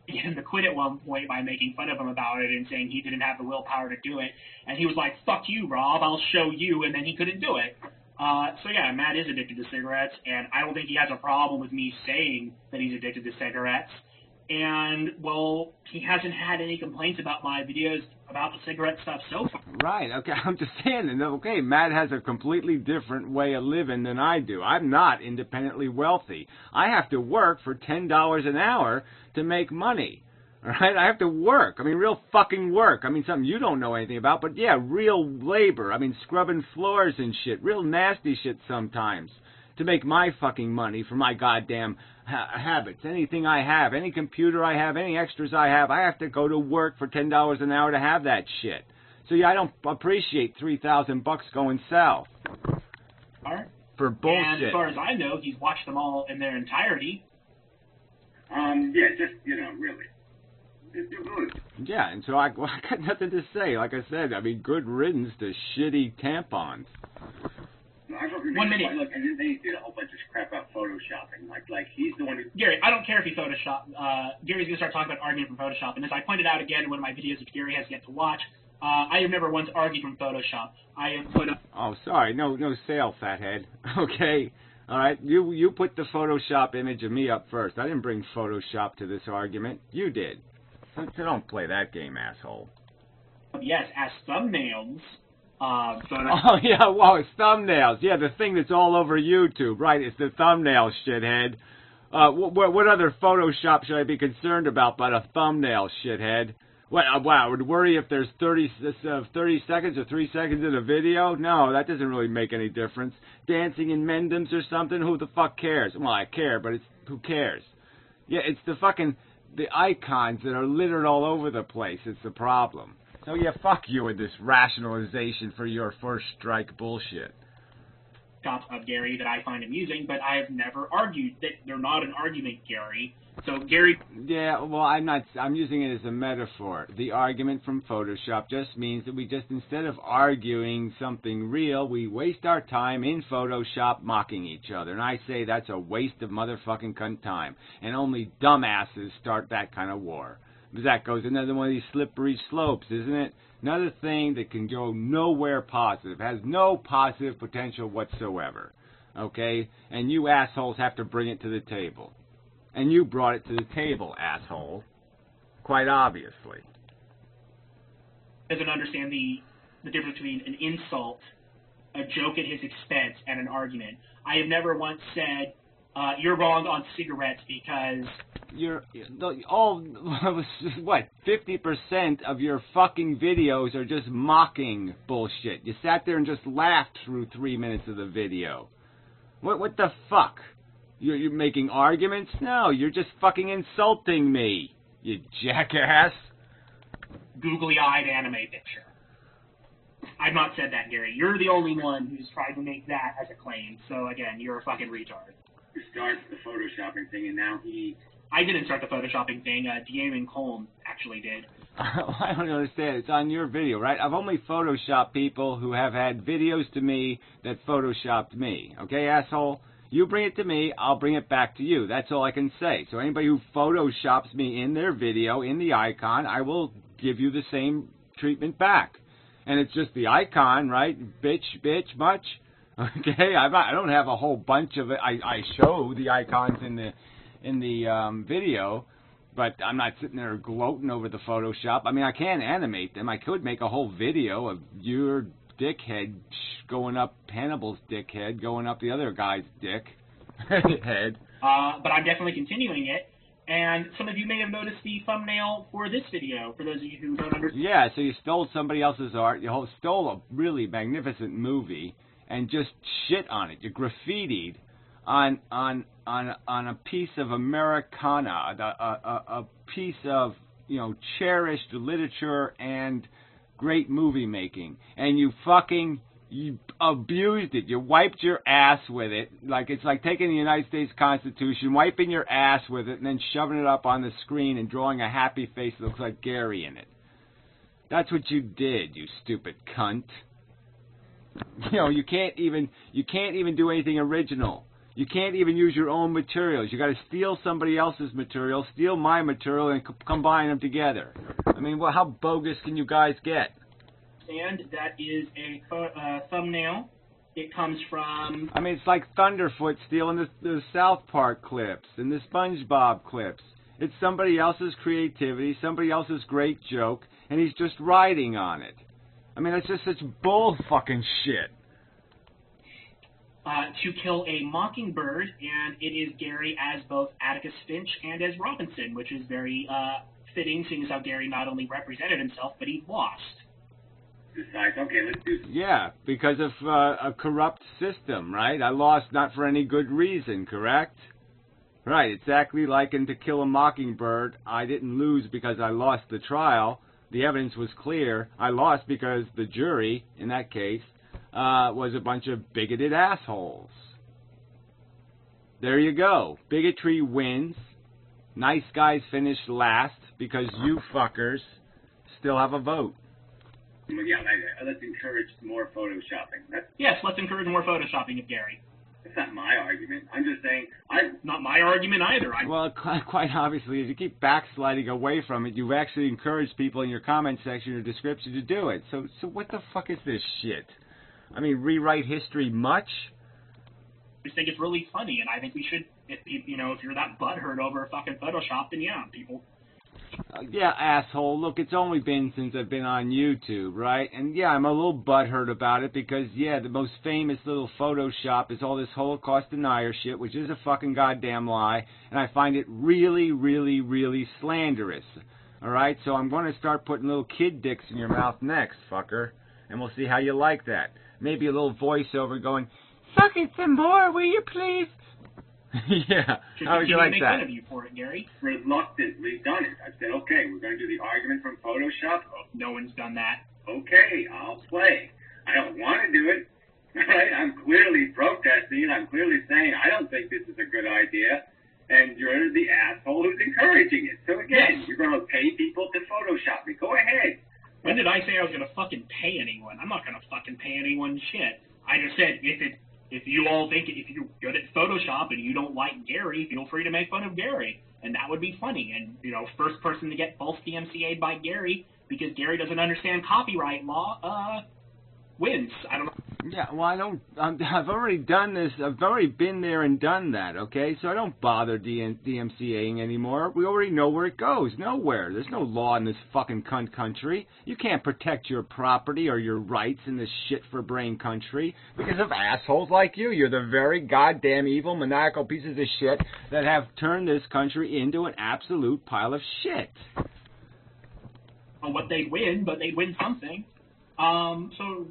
Him to quit at one point by making fun of him about it and saying he didn't have the willpower to do it. And he was like, fuck you, Rob, I'll show you, and then he couldn't do it. So yeah, Matt is addicted to cigarettes, and I don't think he has a problem with me saying that he's addicted to cigarettes. And, well, he hasn't had any complaints about my videos about the cigarette stuff so far. Right, okay, I'm just saying, okay, Matt has a completely different way of living than I do. I'm not independently wealthy. I have to work for $10 an hour to make money, all right? I have to work. I mean, real fucking work. I mean, something you don't know anything about, but yeah, real labor. I mean, scrubbing floors and shit, real nasty shit sometimes to make my fucking money for my goddamn habits. Anything I have, any computer I have, any extras I have to go to work for $10 an hour to have that shit. So yeah, I don't appreciate $3,000 going south. All right. For bullshit. And as far as I know, he's watched them all in their entirety. Yeah, just, you know, really. Just do good. Yeah, and so I got nothing to say. Like I said, I mean, good riddance to shitty tampons. No, I don't remember. 1 minute. Look, and then they did a whole bunch of crap about photoshopping. Like he's the one who... Gary, I don't care if he Photoshop. Gary's going to start talking about arguing from Photoshop. And as I pointed out again in one of my videos that Gary has yet to watch, I have never once argued from Photoshop. I have put up... Oh, sorry. No sale, fathead. Okay. All right. You put the Photoshop image of me up first. I didn't bring Photoshop to this argument. You did. So don't play that game, asshole. Yes, as thumbnails. Oh, yeah, wow, it's thumbnails. Yeah, the thing that's all over YouTube, right? It's the thumbnail, shithead. What other Photoshop should I be concerned about but a thumbnail, shithead? What, wow, I would worry if there's 30 seconds or 3 seconds in a video? No, that doesn't really make any difference. Dancing in Mendhams or something? Who the fuck cares? Well, I care, but who cares? Yeah, it's the icons that are littered all over the place. It's the problem. So yeah, fuck you with this rationalization for your first strike bullshit. of Gary that I find amusing, but I have never argued that they're not an argument, Gary. So, Gary... Yeah, well, I'm using it as a metaphor. The argument from Photoshop just means that we just, instead of arguing something real, we waste our time in Photoshop mocking each other. And I say that's a waste of motherfucking cunt time. And only dumbasses start that kind of war. Because that goes another one of these slippery slopes, isn't it? Another thing that can go nowhere positive, has no positive potential whatsoever. Okay? And you assholes have to bring it to the table. And you brought it to the table, asshole. Quite obviously. Doesn't understand the difference between an insult, a joke at his expense, and an argument. I have never once said, you're wrong on cigarettes because... what, 50% of your fucking videos are just mocking bullshit. You sat there and just laughed through 3 minutes of the video. What the fuck? You're making arguments? No, you're just fucking insulting me, you jackass. Googly-eyed anime picture. I've not said that, Gary. You're the only one who's tried to make that as a claim. So, again, you're a fucking retard. You started the photoshopping thing, and now he... I didn't start the photoshopping thing. Damon Colm actually did. I don't understand. It's on your video, right? I've only photoshopped people who have had videos to me that photoshopped me. Okay, asshole? You bring it to me, I'll bring it back to you. That's all I can say. So anybody who photoshops me in their video, in the icon, I will give you the same treatment back. And it's just the icon, right? Bitch, much? Okay, I don't have a whole bunch of it. I show the icons in the video, but I'm not sitting there gloating over the Photoshop. I mean, I can animate them. I could make a whole video of your dickhead going up, Hannibal's dickhead going up the other guy's dick head. But I'm definitely continuing it. And some of you may have noticed the thumbnail for this video, for those of you who don't understand. Yeah, so you stole somebody else's art. You stole a really magnificent movie and just shit on it. You graffitied on a piece of Americana, a piece of, cherished literature and great movie making, and you abused it. You wiped your ass with it. It's like taking the United States Constitution, wiping your ass with it, and then shoving it up on the screen and drawing a happy face that looks like Gary in it. That's what you did, you stupid cunt. You can't even do anything original. You can't even use your own materials. You got to steal somebody else's material, steal my material, and combine them together. I mean, how bogus can you guys get? And that is a thumbnail. It comes from... I mean, it's like Thunderfoot stealing the South Park clips and the SpongeBob clips. It's somebody else's creativity, somebody else's great joke, and he's just riding on it. I mean, that's just such bull fucking shit. To Kill a Mockingbird, and it is Gary as both Atticus Finch and as Robinson, which is very fitting, seeing as how Gary not only represented himself, but he lost. Decides, okay, let's do... Yeah, because of a corrupt system, right? I lost not for any good reason, correct? Right, exactly like in To Kill a Mockingbird, I didn't lose because I lost the trial. The evidence was clear. I lost because the jury, in that case, was a bunch of bigoted assholes. There you go. Bigotry wins. Nice guys finish last because you fuckers still have a vote. Yeah, let's encourage more photoshopping. Yes, let's encourage more photoshopping of Gary. That's not my argument. I'm just saying... Not my argument either. Well, quite obviously, if you keep backsliding away from it, you've actually encouraged people in your comment section or description to do it. So what the fuck is this shit? I mean, rewrite history much? I just think it's really funny, and I think we should, if you're that butthurt over fucking Photoshop, then yeah, people... Yeah, asshole. Look, it's only been since I've been on YouTube, right? And yeah, I'm a little butthurt about it because, yeah, the most famous little Photoshop is all this Holocaust denier shit, which is a fucking goddamn lie, and I find it really, really, really slanderous. Alright, so I'm going to start putting little kid dicks in your mouth next, fucker, and we'll see how you like that. Maybe a little voiceover going, "Suck it some more, will you please?" Yeah, how would you like that? Make fun of you for it, Gary. Reluctantly done it. I said, okay, we're going to do the argument from Photoshop. Oh, no one's done that. Okay, I'll play. I don't want to do it. Right? I'm clearly broke scene, I'm clearly saying I don't think this is a good idea, and you're the asshole who's encouraging it. So again, you're going to pay people to Photoshop me. Go ahead. When did I say I was going to fucking pay anyone? I'm not going to fucking pay anyone shit. I just said if you all think if you're good at Photoshop and you don't like Gary, feel free to make fun of Gary, and that would be funny. And first person to get false DMCA'd by Gary because Gary doesn't understand copyright law wins. I don't know. Yeah, well, I've already done this. I've already been there and done that, okay? So I don't bother DMCAing anymore. We already know where it goes. Nowhere. There's no law in this fucking cunt country. You can't protect your property or your rights in this shit-for-brain country because of assholes like you. You're the very goddamn evil, maniacal pieces of shit that have turned this country into an absolute pile of shit. What they'd win, but they'd win something. So...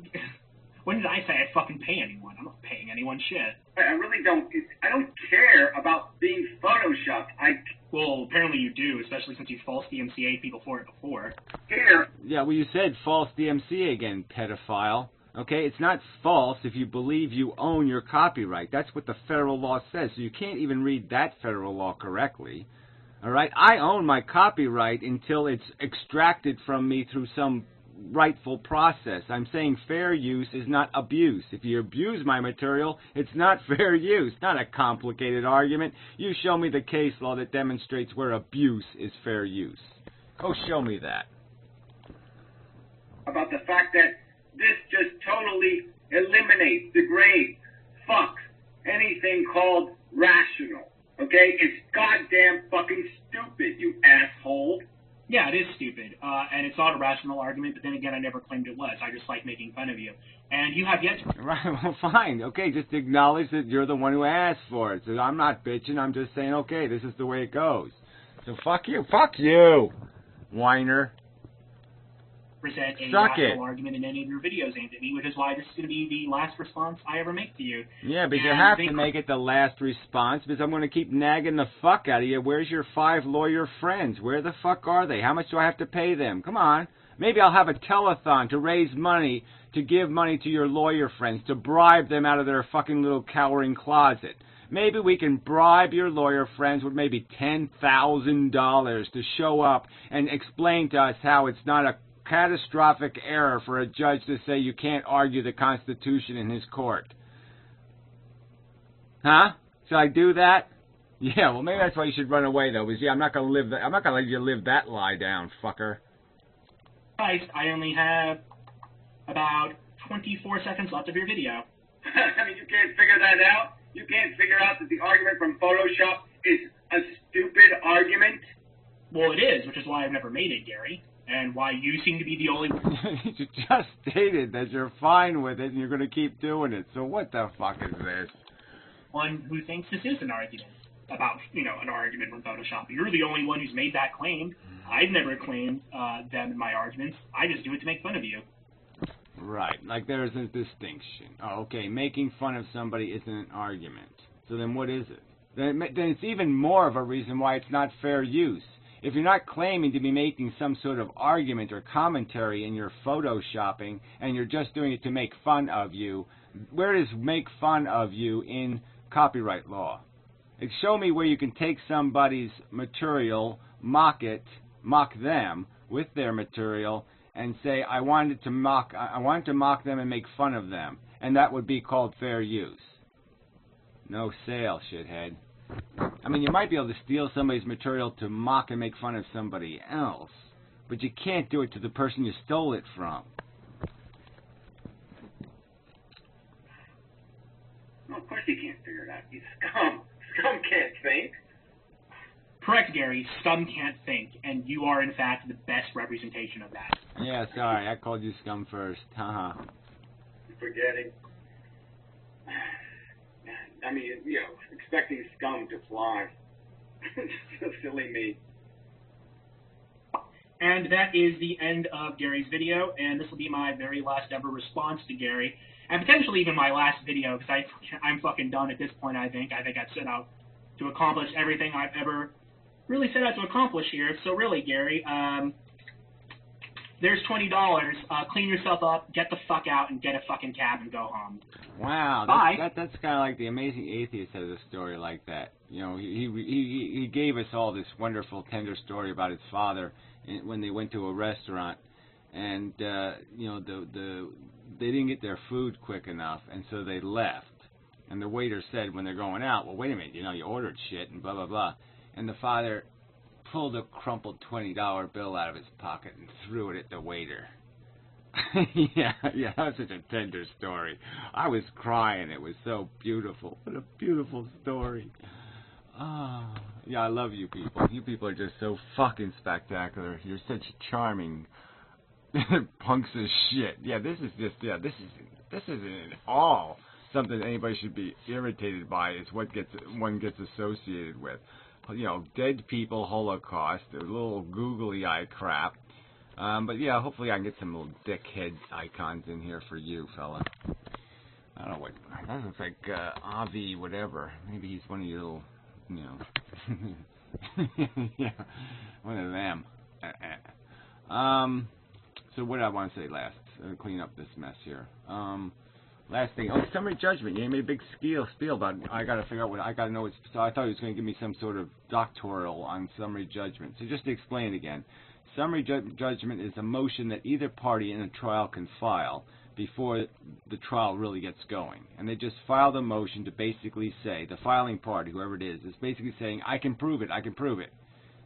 When did I say I'd fucking pay anyone? I'm not paying anyone shit. I really don't. I don't care about being photoshopped. Well, apparently you do, especially since you false DMCA'd people for it before. Care. Yeah, well, you said false DMCA again, pedophile. Okay, it's not false if you believe you own your copyright. That's what the federal law says. So you can't even read that federal law correctly. All right, I own my copyright until it's extracted from me through some rightful process. I'm saying fair use is not abuse. If you abuse my material, it's not fair use. Not a complicated argument. You show me the case law that demonstrates where abuse is fair use. Go show me that. About the fact that this just totally eliminates, degrades, fucks anything called rational. Okay? It's goddamn fucking stupid, you asshole. Yeah, it is stupid, and it's not a rational argument, but then again, I never claimed it was. I just like making fun of you. And you have yet to... Right, well, fine. Okay, just acknowledge that you're the one who asked for it. So I'm not bitching. I'm just saying, okay, this is the way it goes. So fuck you. Fuck you, whiner. Present a Suck rational it. argument in any of your videos aimed at me, which is why this is going to be the last response I ever make to you. Yeah, but you have to make it the last response because I'm going to keep nagging the fuck out of you. Where's your 5 lawyer friends? Where the fuck are they? How much do I have to pay them? Come on. Maybe I'll have a telethon to raise money, to give money to your lawyer friends, to bribe them out of their fucking little cowering closet. Maybe we can bribe your lawyer friends with maybe $10,000 to show up and explain to us how it's not a catastrophic error for a judge to say you can't argue the Constitution in his court. Huh? Should I do that? Yeah, well, maybe that's why you should run away, though, because, yeah, I'm not going to let you live that lie down, fucker. Christ, I only have about 24 seconds left of your video. I mean, you can't figure that out? You can't figure out that the argument from Photoshop is a stupid argument? Well, it is, which is why I've never made it, Gary. And why you seem to be the only one. You just stated that you're fine with it and you're going to keep doing it. So what the fuck is this? One who thinks this is an argument about, an argument from Photoshop. You're the only one who's made that claim. I've never claimed them in my arguments. I just do it to make fun of you. Right. Like there's a distinction. Oh, okay. Making fun of somebody isn't an argument. So then what is it? Then it's even more of a reason why it's not fair use. If you're not claiming to be making some sort of argument or commentary in your photoshopping and you're just doing it to make fun of you, where does make fun of you in copyright law? Show me where you can take somebody's material, mock them with their material, and say I wanted to mock them and make fun of them, and that would be called fair use. No sale, shithead. I mean, you might be able to steal somebody's material to mock and make fun of somebody else, but you can't do it to the person you stole it from. Well, of course you can't figure it out. You scum. Scum can't think. Correct, Gary. Scum can't think, and you are, in fact, the best representation of that. Yeah, sorry. I called you scum first. Haha. Forgetting. I mean, expecting scum to fly. So silly me. And that is the end of Gary's video, and this will be my very last ever response to Gary, and potentially even my last video, because I'm fucking done at this point, I think. I think I've set out to accomplish everything I've ever really set out to accomplish here. So really, Gary, there's $20. Clean yourself up, get the fuck out, and get a fucking cab and go home. Wow, that's kind of like the Amazing Atheist has a story like that. You know, he gave us all this wonderful, tender story about his father when they went to a restaurant, and you know, they didn't get their food quick enough, and so they left. And the waiter said when they're going out, well, wait a minute, you know, you ordered shit and blah blah blah, and the father pulled a crumpled $20 bill out of his pocket and threw it at the waiter. yeah, that was such a tender story. I was crying. It was so beautiful. What a beautiful story. Oh, yeah, I love you people. You people are just so fucking spectacular. You're such charming punks of shit. Yeah, this isn't at all something anybody should be irritated by. Is what one gets associated with. You know, dead people, Holocaust, a little googly eye crap. But yeah, hopefully I can get some little dickhead icons in here for you, fella. I don't know what. That looks like Avi, whatever. Maybe he's one of your little, you know. Yeah, one of them. So what did I want to say last? Clean up this mess here. Last thing, summary judgment. You made a big spiel about. I got to figure out what I got to know. So I thought he was going to give me some sort of doctoral on summary judgment. So just to explain again, summary judgment is a motion that either party in a trial can file before the trial really gets going, and they just file the motion to basically say the filing party, whoever it is basically saying, I can prove it.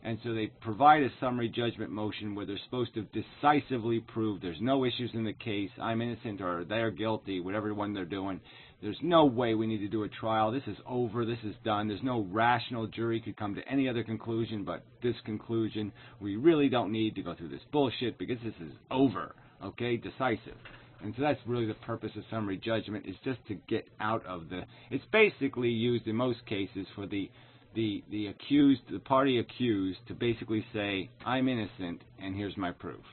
And so they provide a summary judgment motion where they're supposed to decisively prove there's no issues in the case, I'm innocent or they're guilty, whatever one they're doing. There's no way we need to do a trial. This is over. This is done. There's no rational jury could come to any other conclusion but this conclusion. We really don't need to go through this bullshit because this is over, okay? Decisive. And so that's really the purpose of summary judgment, is just to get out of the... It's basically used in most cases for the accused, the party accused, to basically say, I'm innocent, and here's my proof.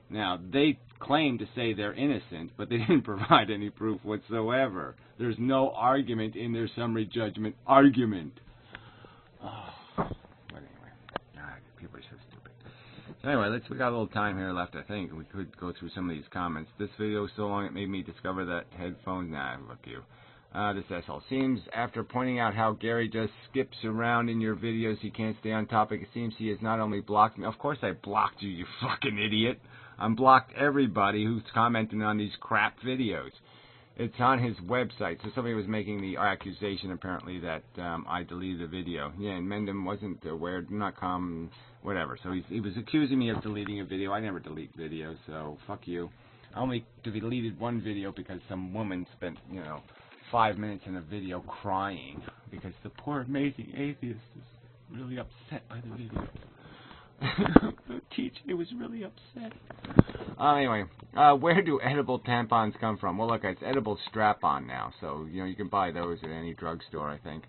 Now, they claim to say they're innocent, but they didn't provide any proof whatsoever. There's no argument in their summary judgment argument. Oh, but anyway, God, people are so stupid. So anyway, we got a little time here left, I think. We could go through some of these comments. This video was so long it made me discover that headphones... Nah, look you. This asshole. Seems after pointing out how Gary just skips around in your videos, he can't stay on topic. It seems he has not only blocked me. Of course I blocked you, you fucking idiot. I'm blocked everybody who's commenting on these crap videos. It's on his website. So somebody was making the accusation, apparently, that I deleted a video. Yeah, and Mendham wasn't aware, DoNotGod, whatever. So he was accusing me of deleting a video. I never delete videos, so fuck you. I only deleted one video because some woman spent, 5 minutes in a video crying because the poor Amazing Atheist is really upset by the video. The teacher was really upset. Anyway, where do edible tampons come from? Well, look, it's edible strap-on now, so you can buy those at any drugstore, I think.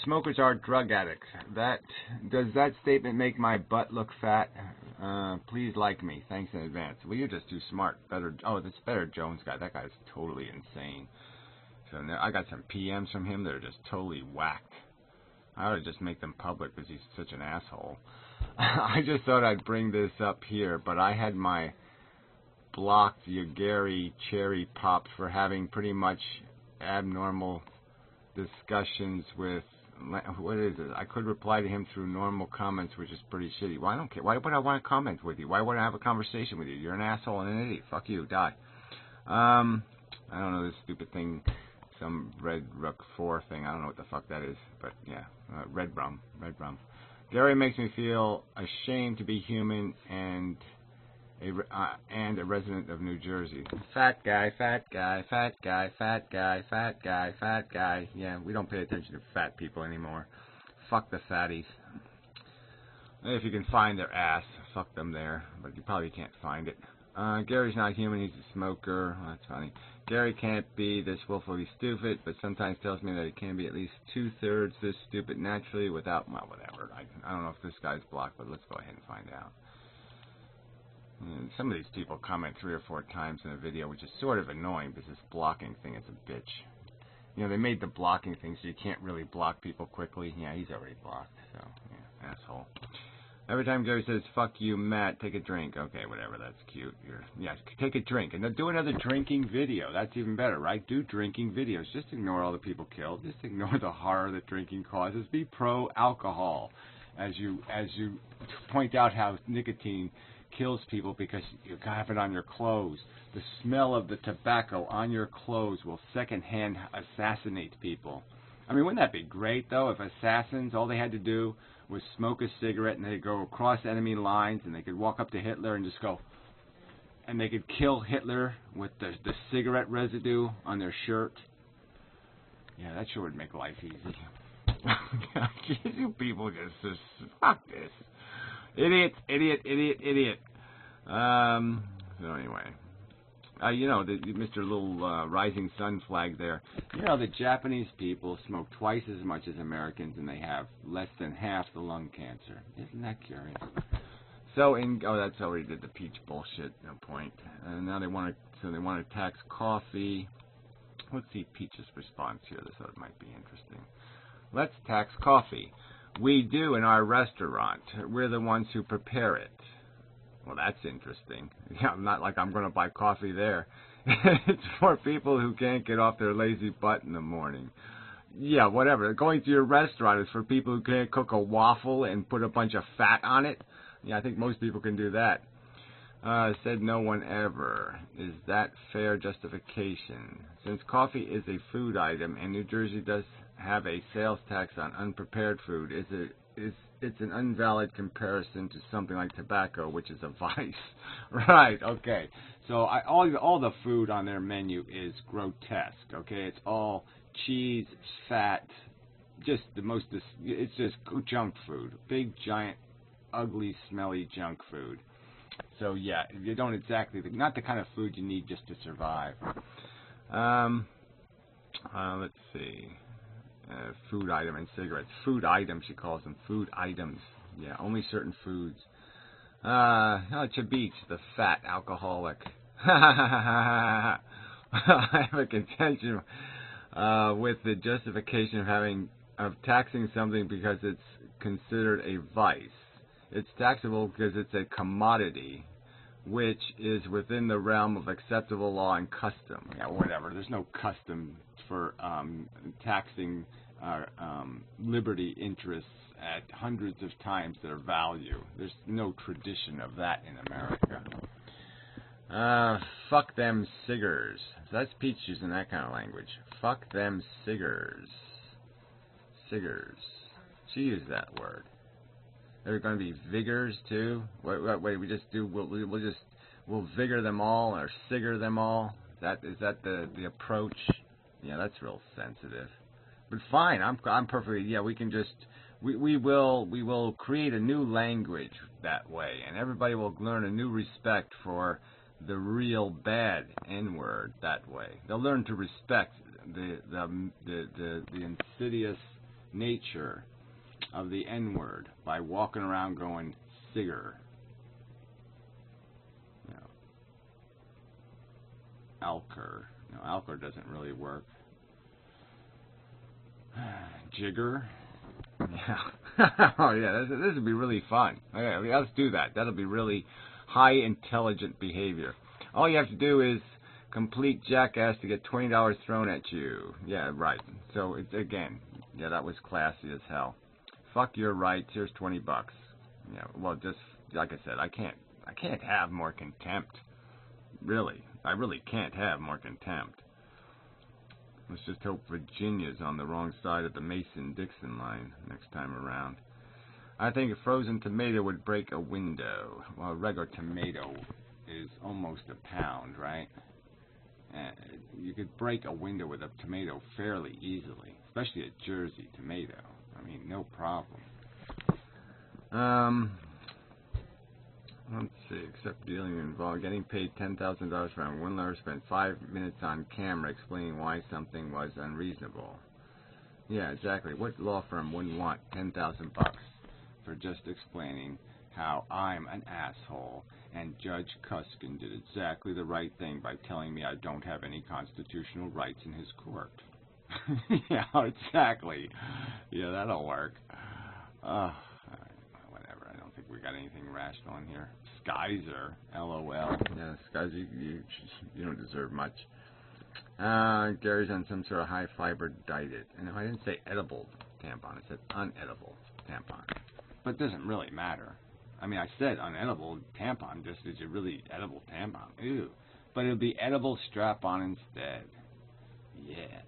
Smokers are drug addicts. Does that statement make my butt look fat? Please like me. Thanks in advance. Well, you're just too smart. This Better Jones guy. That guy's totally insane. So now I got some PMs from him that are just totally whacked. I ought to just make them public because he's such an asshole. I just thought I'd bring this up here, but I had my blocked Gary cherry popped for having pretty much abnormal discussions with... What is it? I could reply to him through normal comments, which is pretty shitty. Well, I don't care. Why would I want to comment with you? Why would I have a conversation with you? You're an asshole and an idiot. Fuck you. Die. I don't know this stupid thing. Some Red Rook 4 thing. I don't know what the fuck that is. But, yeah. Red Rum. Gary makes me feel ashamed to be human and a resident of New Jersey. Fat guy. Yeah, we don't pay attention to fat people anymore. Fuck the fatties. If you can find their ass, fuck them there. But you probably can't find it. Gary's not human, he's a smoker. Oh, that's funny. Gary can't be this willfully stupid, but sometimes tells me that he can be at least 2/3 this stupid naturally without... Well, whatever. I don't know if this guy's blocked, but let's go ahead and find out. Some of these people comment 3 or 4 times in a video, which is sort of annoying because this blocking thing is a bitch. They made the blocking thing so you can't really block people quickly. Yeah, he's already blocked, so, yeah, asshole. Every time Gary says, fuck you, Matt, take a drink. Okay, whatever, that's cute. Yeah, take a drink. And then do another drinking video. That's even better, right? Do drinking videos. Just ignore all the people killed. Just ignore the horror that drinking causes. Be pro-alcohol. As you point out how nicotine kills people because you have it on your clothes. The smell of the tobacco on your clothes will secondhand assassinate people. I mean, wouldn't that be great, though, if assassins, all they had to do was smoke a cigarette and they'd go across enemy lines and they could walk up to Hitler and just go, and they could kill Hitler with the cigarette residue on their shirt. Yeah, that sure would make life easy. You people just fuck this. Idiot. So anyway. Mr. Little Rising Sun flag there. The Japanese people smoke twice as much as Americans, and they have less than half the lung cancer. Isn't that curious? So that's already did the peach bullshit. No point. And now they want to tax coffee. Let's see Peach's response here. This might be interesting. Let's tax coffee. We do in our restaurant. We're the ones who prepare it. Well, that's interesting. Yeah, not like I'm going to buy coffee there. It's for people who can't get off their lazy butt in the morning. Yeah, whatever. Going to your restaurant is for people who can't cook a waffle and put a bunch of fat on it. Yeah, I think most people can do that. Said no one ever. Is that fair justification? Since coffee is a food item and New Jersey does have a sales tax on unprepared food, it's an invalid comparison to something like tobacco, which is a vice. Right, okay. So all the food on their menu is grotesque, okay? It's all cheese, fat, just it's just junk food. Big, giant, ugly, smelly junk food. So, yeah, you don't exactly, not the kind of food you need just to survive. Let's see. Food item and cigarettes. Food items, she calls them. Food items. Yeah, only certain foods. Chabich, the fat alcoholic. I have a contention with the justification of taxing something because it's considered a vice. It's taxable because it's a commodity, which is within the realm of acceptable law and custom. Yeah, whatever. There's no custom for taxing liberty interests at hundreds of times their value. There's no tradition of that in America. Fuck them ciggers. So that's Peach using that kind of language. Fuck them ciggers. Ciggers. She used that word. Are there going to be vigors too? Wait, we'll vigor them all or cigger them all? Is that the approach? Yeah, that's real sensitive. But fine, I'm perfectly, yeah, we can just, we will create a new language that way, and everybody will learn a new respect for the real bad N-word that way. They'll learn to respect the insidious nature of the N-word by walking around going, cigger. Alker. No, Alker doesn't really work. Jigger. Yeah. Oh, yeah, this would be really fun. Okay, let's do that. That'll be really high intelligent behavior. All you have to do is complete jackass to get $20 thrown at you. Yeah, right. So, it's again, yeah, that was classy as hell. Fuck your rights. Here's $20. Yeah, well, just like I said, I can't have more contempt. Really, I really can't have more contempt. Let's just hope Virginia's on the wrong side of the Mason-Dixon line next time around. I think a frozen tomato would break a window. Well, a regular tomato is almost a pound, right? You could break a window with a tomato fairly easily, especially a Jersey tomato. I mean, no problem. Let's see, except dealing involved getting paid $10,000 for one lawyer spent 5 minutes on camera explaining why something was unreasonable. Yeah, exactly. What law firm wouldn't want $10,000 for just explaining how I'm an asshole and Judge Cuskin did exactly the right thing by telling me I don't have any constitutional rights in his court? Yeah, exactly. Yeah, that'll work. Whatever. I don't think we got anything rational in here. Skyzer, LOL. Yeah, Skyzer, you don't deserve much. Gary's on some sort of high fiber diet. And I didn't say edible tampon. I said unedible tampon. But it doesn't really matter. I mean, I said unedible tampon. Just is it really edible tampon? Ew. But it'll be edible strap-on instead. Yeah.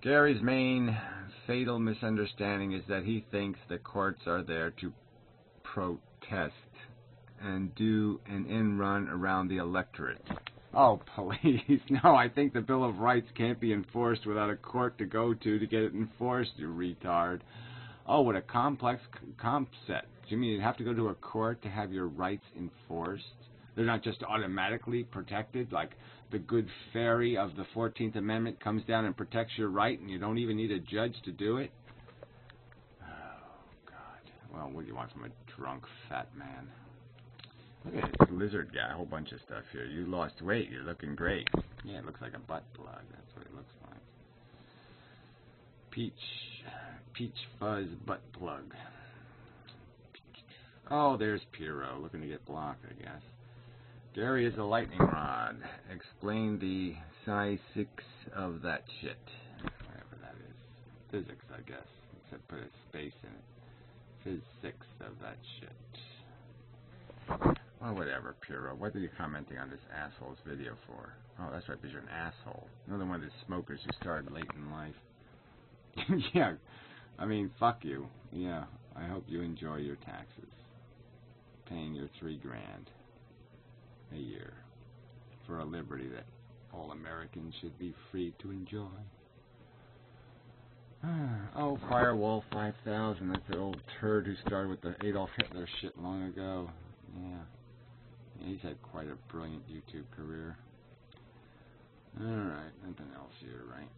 Gary's main fatal misunderstanding is that he thinks the courts are there to protest and do an in-run around the electorate. Oh, please. No, I think the Bill of Rights can't be enforced without a court to go to get it enforced, you retard. Oh, what a complex concept. Do you mean you'd have to go to a court to have your rights enforced? They're not just automatically protected, like the good fairy of the 14th Amendment comes down and protects your right and you don't even need a judge to do it? Oh, God. Well, what do you want from a drunk fat man? Look at this lizard guy, a whole bunch of stuff here. You lost weight, you're looking great. Yeah, it looks like a butt plug, that's what it looks like. Peach fuzz butt plug. Oh, there's Piero, looking to get blocked, I guess. Gary is a lightning rod. Explain the size 6 of that shit. Whatever that is. Physics, I guess. Except put a space in it. Physics of that shit. Well, whatever, Piero. What are you commenting on this asshole's video for? Oh, that's right, because you're an asshole. Another one of the smokers who started late in life. Yeah, I mean, fuck you. Yeah, I hope you enjoy your taxes. Paying your $3 grand a year for a liberty that all Americans should be free to enjoy. Oh, Firewall 5000. That's the old turd who started with the Adolf Hitler shit long ago. Yeah, he's had quite a brilliant YouTube career. Alright, nothing else here, right?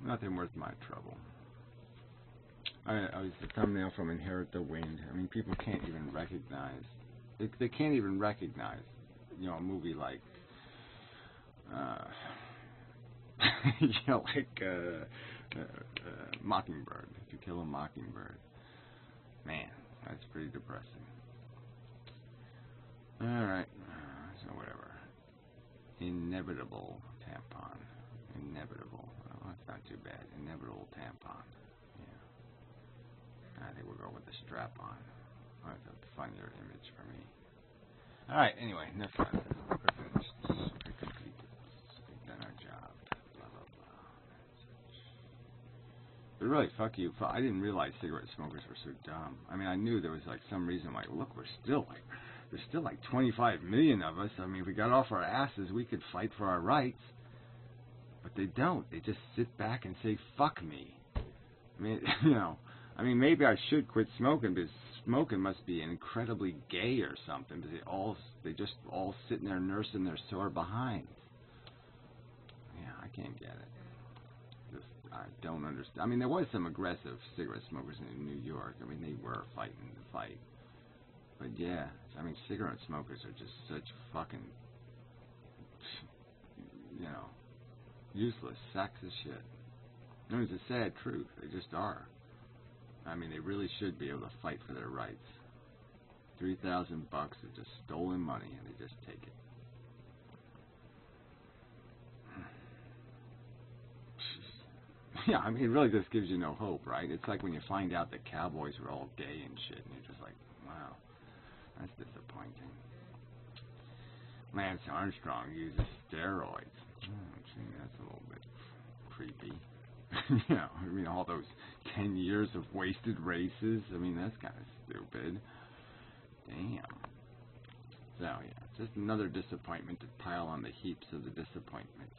Nothing worth my trouble. I was the thumbnail from Inherit the Wind. I mean, people can't even recognize. They can't even recognize, you know, a movie like, Mockingbird. To Kill a Mockingbird. Man, that's pretty depressing. Alright, so whatever. Inevitable tampon. Inevitable. Oh, that's not too bad. Inevitable tampon. Yeah. I think we'll go with the strap-on. Oh, that's a funnier image for me. Alright, anyway, enough fun. We're finished. We're completed. We've done our job. Blah, blah, blah. But really, fuck you. I didn't realize cigarette smokers were so dumb. I mean, I knew there was like some reason why, look, there's still like 25 million of us. I mean, if we got off our asses, we could fight for our rights. But they don't. They just sit back and say, fuck me. I mean, you know, maybe I should quit smoking because smoking must be incredibly gay or something. Because they just all sitting there nursing their sore behinds. Yeah, I can't get it. I don't understand. I mean, there was some aggressive cigarette smokers in New York. I mean, they were fighting the fight. But yeah, I mean, cigarette smokers are just such fucking, you know, useless sacks of shit. I mean, it's a sad truth. They just are. I mean, they really should be able to fight for their rights. $3,000 is just stolen money, and they just take it. Yeah, I mean, it really just gives you no hope, right? It's like when you find out that cowboys were all gay and shit, and you're just like, wow, that's disappointing. Lance Armstrong uses steroids. Oh, gee, that's a little bit creepy. You know, I mean, all those 10 years of wasted races. I mean, that's kind of stupid. Damn. So, yeah, just another disappointment to pile on the heaps of the disappointments.